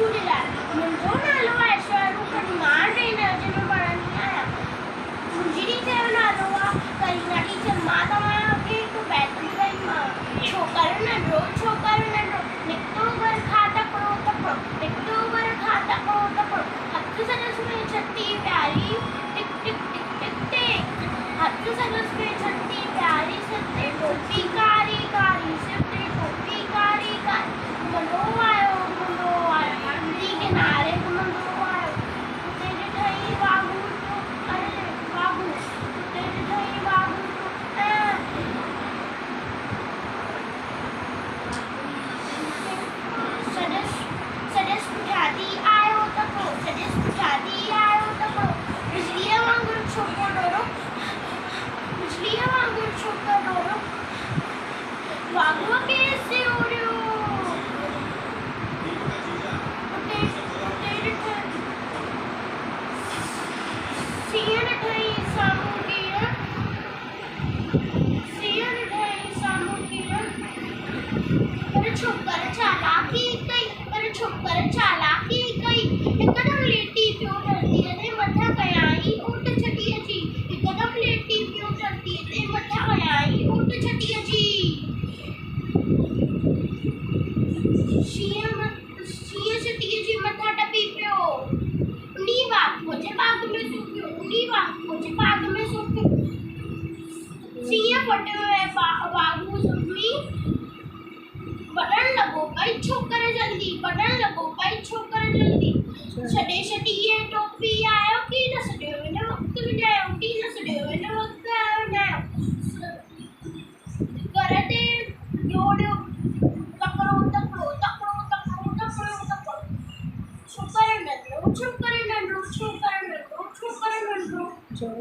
झूलेलाल मुंहिंजो नालो आयशा रूपनी मां टे दर्जे में पढ़ंदी आहियां। मुंहिंजी टीचर जो नालो आहे करीना टीचर। मां तव्हां खे हिकु बैत ॿुधाईंदीमांव। छोकरो नंढो निकितो घर खां तकिड़ो तकिड़ो, निकितो घर खां तकिड़ो तकिड़ो, हथ संदसि में छटी प्यारी टिक टिक टिक टिक टिक, हथ संदसि में छटी प्यारी सिर ते टोपी कारी कारी, सिर ते टोपी कारी कारी, घुमंदो आयो नदी किनारे घुमंदो आयो, तेरे ठही बाबू तो अरे बाबू तेरे ठही बाबू तो सदस बुझाती आयो तको, सदस बुझाती आयो तको, बिजलीअ वांगुरु छोको डोरो, बिजलीअ वांगुरु छोको डोरो, वाघुअ कैसे उड़ियो, सीअण ठही साम्हूं किरण, सीअण ठही साम्हूं किरण, पर छोकर चालाकी कई, पर छोकर चालाकी कई, हिकदम लेटी पियो धरतीअ ते मथां कयाई ऊट छटीअ जी, हिकदम लेटी पियो धरतीअ ते मथां कयाई ऊट छटीअ जी। शींहं छटीअ जे मथां टपी पियो, उनी वाघुअ जे बाग में सो पियो, उनी वाघुअ जे बाग में सो पियो। शींहं फटियो ऐं वाघु ज़ुल्मी वॾण लॻो भई छोकर जल्दी, वॾण लॻो भई छोकर जल्दी, छॾे छटीअ टोपी आयो की न सॾियो हिन वक़्तु विञायो, की न सॾियो हिन वक़्तु विञायो, घर ते जोड़ियो तकिड़ो तकिड़ो तकिड़ो तकिड़ो तकिड़ो तकिड़ो, छोकर नंढो छोकर नंढो छोकर नंढो छोकर नंढो।